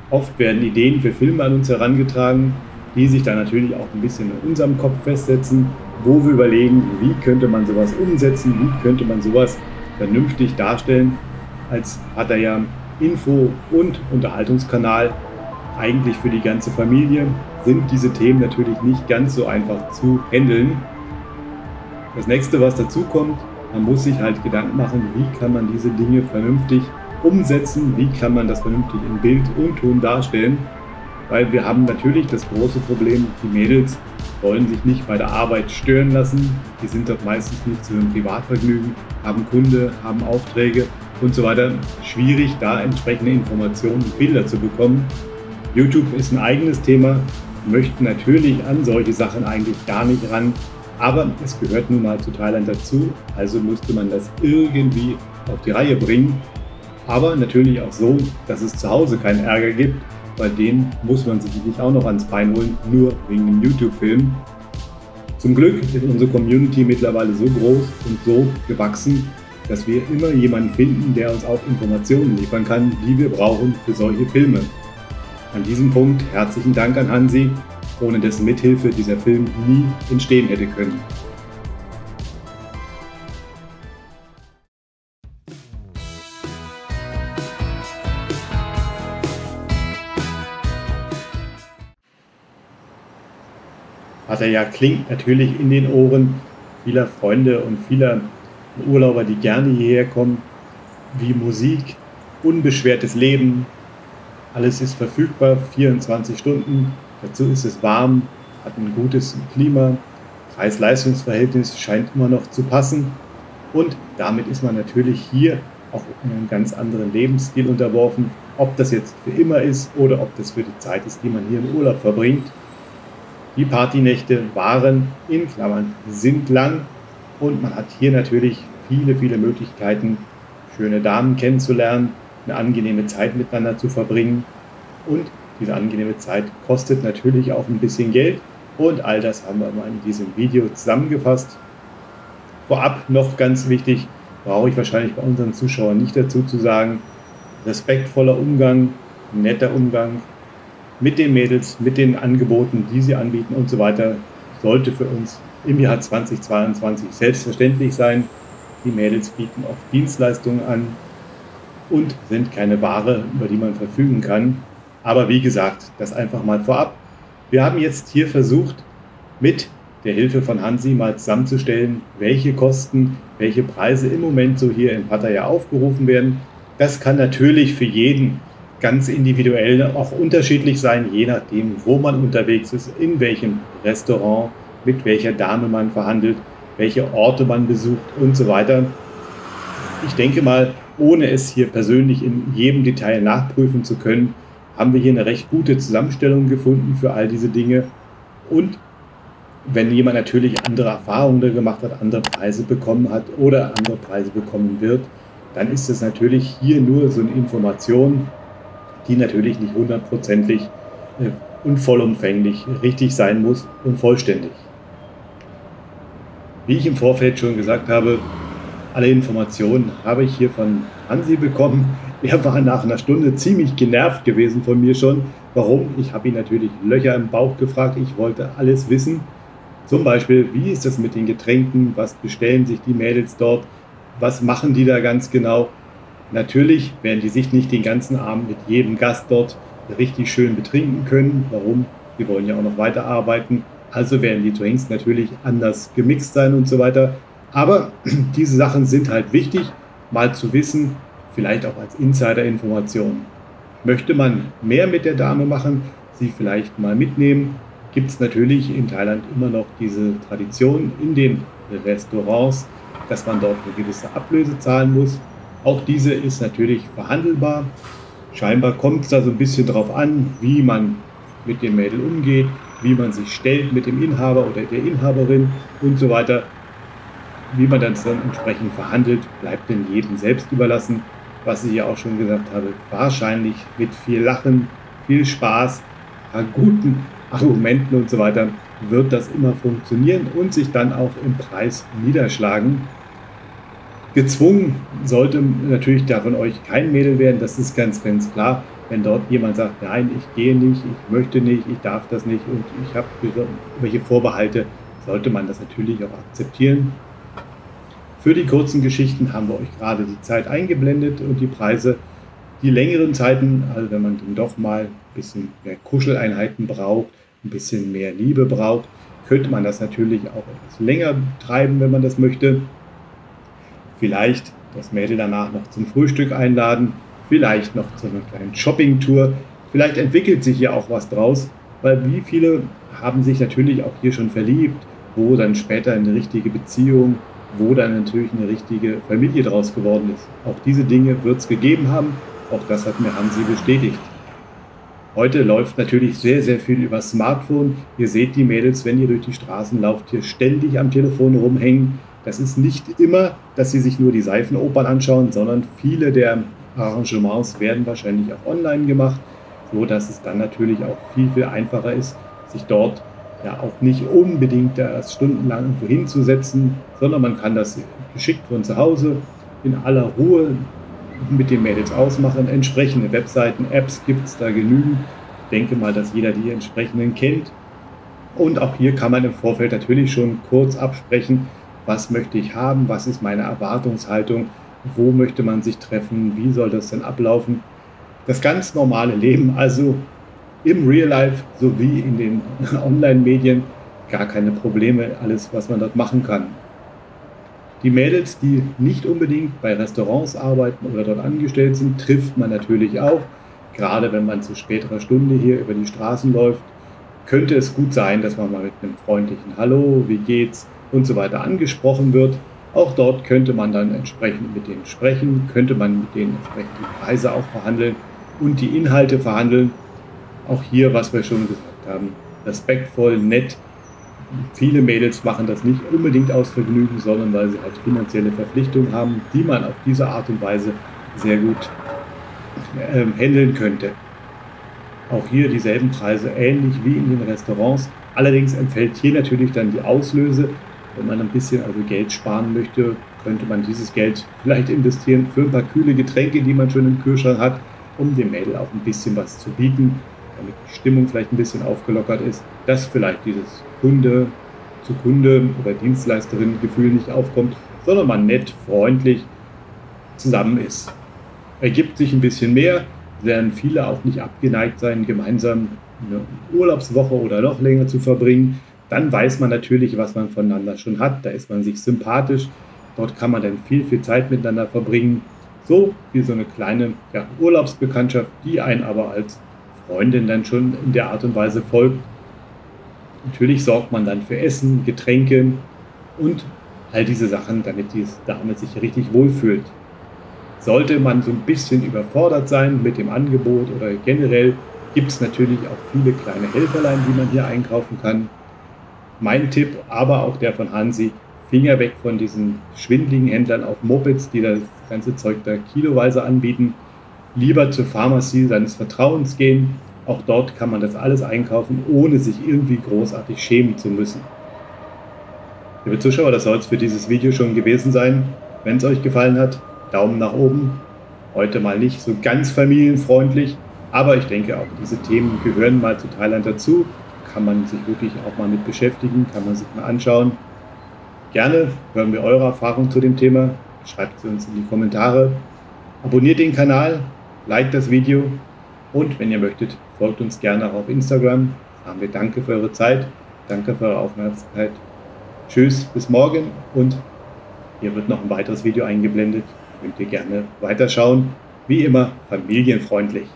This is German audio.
Oft werden Ideen für Filme an uns herangetragen, die sich dann natürlich auch ein bisschen in unserem Kopf festsetzen, wo wir überlegen, wie könnte man sowas umsetzen, wie könnte man sowas vernünftig darstellen. Als hat er ja Info- und Unterhaltungskanal eigentlich für die ganze Familie, sind diese Themen natürlich nicht ganz so einfach zu handeln. Das nächste, was dazu kommt, man muss sich halt Gedanken machen, wie kann man diese Dinge vernünftig umsetzen, wie kann man das vernünftig in Bild und Ton darstellen, weil wir haben natürlich das große Problem, die Mädels wollen sich nicht bei der Arbeit stören lassen, die sind dort meistens nicht zu einem Privatvergnügen, haben Kunde, haben Aufträge und so weiter. Schwierig, da entsprechende Informationen und Bilder zu bekommen. YouTube ist ein eigenes Thema, möchten natürlich an solche Sachen eigentlich gar nicht ran, aber es gehört nun mal zu Thailand dazu, also musste man das irgendwie auf die Reihe bringen. Aber natürlich auch so, dass es zu Hause keinen Ärger gibt, weil den muss man sich nicht auch noch ans Bein holen, nur wegen dem YouTube-Film. Zum Glück ist unsere Community mittlerweile so groß und so gewachsen, dass wir immer jemanden finden, der uns auch Informationen liefern kann, die wir brauchen für solche Filme. An diesem Punkt herzlichen Dank an Hansi, ohne dessen Mithilfe dieser Film nie entstehen hätte können. Pattaya klingt natürlich in den Ohren vieler Freunde und vieler Urlauber, die gerne hierher kommen, wie Musik, unbeschwertes Leben, alles ist verfügbar, 24 Stunden, dazu ist es warm, hat ein gutes Klima, Preis-Leistungs-Verhältnis scheint immer noch zu passen und damit ist man natürlich hier auch in einem ganz anderen Lebensstil unterworfen, ob das jetzt für immer ist oder ob das für die Zeit ist, die man hier im Urlaub verbringt. Die Partynächte waren, in Klammern, sind lang und man hat hier natürlich viele Möglichkeiten, schöne Damen kennenzulernen, eine angenehme Zeit miteinander zu verbringen und diese angenehme Zeit kostet natürlich auch ein bisschen Geld und all das haben wir mal in diesem Video zusammengefasst. Vorab noch ganz wichtig, brauche ich wahrscheinlich bei unseren Zuschauern nicht dazu zu sagen, respektvoller Umgang, netter Umgang mit den Mädels, mit den Angeboten, die sie anbieten und so weiter, sollte für uns im Jahr 2022 selbstverständlich sein. Die Mädels bieten oft Dienstleistungen an und sind keine Ware, über die man verfügen kann. Aber wie gesagt, das einfach mal vorab. Wir haben jetzt hier versucht, mit der Hilfe von Hansi mal zusammenzustellen, welche Kosten, welche Preise im Moment so hier in Pattaya aufgerufen werden. Das kann natürlich für jeden ganz individuell auch unterschiedlich sein, je nachdem, wo man unterwegs ist, in welchem Restaurant, mit welcher Dame man verhandelt, welche Orte man besucht und so weiter. Ich denke mal, ohne es hier persönlich in jedem Detail nachprüfen zu können, haben wir hier eine recht gute Zusammenstellung gefunden für all diese Dinge. Und wenn jemand natürlich andere Erfahrungen gemacht hat, andere Preise bekommen hat oder andere Preise bekommen wird, dann ist es natürlich hier nur so eine Information, die natürlich nicht hundertprozentig und vollumfänglich richtig sein muss und vollständig. Wie ich im Vorfeld schon gesagt habe, alle Informationen habe ich hier von Hansi bekommen. Er war nach einer Stunde ziemlich genervt gewesen von mir schon. Warum? Ich habe ihn natürlich Löcher im Bauch gefragt. Ich wollte alles wissen. Zum Beispiel, wie ist das mit den Getränken? Was bestellen sich die Mädels dort? Was machen die da ganz genau? Natürlich werden die sich nicht den ganzen Abend mit jedem Gast dort richtig schön betrinken können. Warum? Die wollen ja auch noch weiterarbeiten. Also werden die Drinks natürlich anders gemixt sein und so weiter. Aber diese Sachen sind halt wichtig, mal zu wissen, vielleicht auch als Insider-Information. Möchte man mehr mit der Dame machen, sie vielleicht mal mitnehmen, gibt es natürlich in Thailand immer noch diese Tradition in den Restaurants, dass man dort eine gewisse Ablöse zahlen muss. Auch diese ist natürlich verhandelbar. Scheinbar kommt es da so ein bisschen drauf an, wie man mit dem Mädel umgeht, wie man sich stellt mit dem Inhaber oder der Inhaberin und so weiter. Wie man dann entsprechend verhandelt, bleibt denn jedem selbst überlassen. Was ich ja auch schon gesagt habe, wahrscheinlich mit viel Lachen, viel Spaß, guten Argumenten und so weiter wird das immer funktionieren und sich dann auch im Preis niederschlagen. Gezwungen sollte natürlich da von euch kein Mädel werden, das ist ganz klar. Wenn dort jemand sagt, nein, ich gehe nicht, ich möchte nicht, ich darf das nicht und ich habe welche Vorbehalte, sollte man das natürlich auch akzeptieren. Für die kurzen Geschichten haben wir euch gerade die Zeit eingeblendet und die Preise. Die längeren Zeiten, also wenn man dann doch mal ein bisschen mehr Kuscheleinheiten braucht, ein bisschen mehr Liebe braucht, könnte man das natürlich auch etwas länger treiben, wenn man das möchte. Vielleicht das Mädel danach noch zum Frühstück einladen, vielleicht noch zu einer kleinen Shoppingtour. Vielleicht entwickelt sich hier auch was draus, weil wie viele haben sich natürlich auch hier schon verliebt, wo dann später eine richtige Beziehung, wo dann natürlich eine richtige Familie draus geworden ist. Auch diese Dinge wird es gegeben haben, auch das hat mir Hansi bestätigt. Heute läuft natürlich sehr, sehr viel über Smartphone. Ihr seht die Mädels, wenn ihr durch die Straßen lauft, hier ständig am Telefon rumhängen. Das ist nicht immer, dass sie sich nur die Seifenopern anschauen, sondern viele der Arrangements werden wahrscheinlich auch online gemacht, so dass es dann natürlich auch viel, viel einfacher ist, sich dort ja auch nicht unbedingt erst stundenlang irgendwo hinzusetzen, sondern man kann das geschickt von zu Hause in aller Ruhe mit den Mädels ausmachen. Entsprechende Webseiten, Apps gibt es da genügend. Ich denke mal, dass jeder die entsprechenden kennt. Und auch hier kann man im Vorfeld natürlich schon kurz absprechen, was möchte ich haben, was ist meine Erwartungshaltung, wo möchte man sich treffen, wie soll das denn ablaufen. Das ganz normale Leben, also im Real Life sowie in den Online-Medien, gar keine Probleme, alles, was man dort machen kann. Die Mädels, die nicht unbedingt bei Restaurants arbeiten oder dort angestellt sind, trifft man natürlich auch. Gerade wenn man zu späterer Stunde hier über die Straßen läuft, könnte es gut sein, dass man mal mit einem freundlichen Hallo, wie geht's und so weiter angesprochen wird. Auch dort könnte man dann entsprechend mit denen sprechen, könnte man mit denen entsprechend die Preise auch verhandeln und die Inhalte verhandeln. Auch hier, was wir schon gesagt haben, respektvoll, nett. Viele Mädels machen das nicht unbedingt aus Vergnügen, sondern weil sie halt finanzielle Verpflichtungen haben, die man auf diese Art und Weise sehr gut handeln könnte. Auch hier dieselben Preise, ähnlich wie in den Restaurants. Allerdings empfällt hier natürlich dann die Auslöse. Wenn man ein bisschen also Geld sparen möchte, könnte man dieses Geld vielleicht investieren für ein paar kühle Getränke, die man schon im Kühlschrank hat, um dem Mädel auch ein bisschen was zu bieten, damit die Stimmung vielleicht ein bisschen aufgelockert ist, dass vielleicht dieses Kunde zu Kunde oder Dienstleisterin-Gefühl nicht aufkommt, sondern man nett, freundlich zusammen ist. Ergibt sich ein bisschen mehr, werden viele auch nicht abgeneigt sein, gemeinsam eine Urlaubswoche oder noch länger zu verbringen. Dann weiß man natürlich, was man voneinander schon hat, da ist man sich sympathisch, dort kann man dann viel, viel Zeit miteinander verbringen. So wie so eine kleine Urlaubsbekanntschaft, die einen aber als Freundin dann schon in der Art und Weise folgt. Natürlich sorgt man dann für Essen, Getränke und all diese Sachen, damit die Dame sich richtig wohlfühlt. Sollte man so ein bisschen überfordert sein mit dem Angebot oder generell, gibt es natürlich auch viele kleine Helferlein, die man hier einkaufen kann. Mein Tipp, aber auch der von Hansi, Finger weg von diesen schwindeligen Händlern auf Mopeds, die das ganze Zeug da kiloweise anbieten. Lieber zur Pharmacie seines Vertrauens gehen. Auch dort kann man das alles einkaufen, ohne sich irgendwie großartig schämen zu müssen. Liebe Zuschauer, das soll es für dieses Video schon gewesen sein. Wenn es euch gefallen hat, Daumen nach oben. Heute mal nicht so ganz familienfreundlich, aber ich denke auch, diese Themen gehören mal zu Thailand dazu. Kann man sich wirklich auch mal mit beschäftigen, kann man sich mal anschauen. Gerne hören wir eure Erfahrung zu dem Thema. Schreibt sie uns in die Kommentare. Abonniert den Kanal, liked das Video und wenn ihr möchtet, folgt uns gerne auch auf Instagram. Sagen wir danke für eure Zeit, danke für eure Aufmerksamkeit. Tschüss, bis morgen und hier wird noch ein weiteres Video eingeblendet. Könnt ihr gerne weiterschauen. Wie immer familienfreundlich.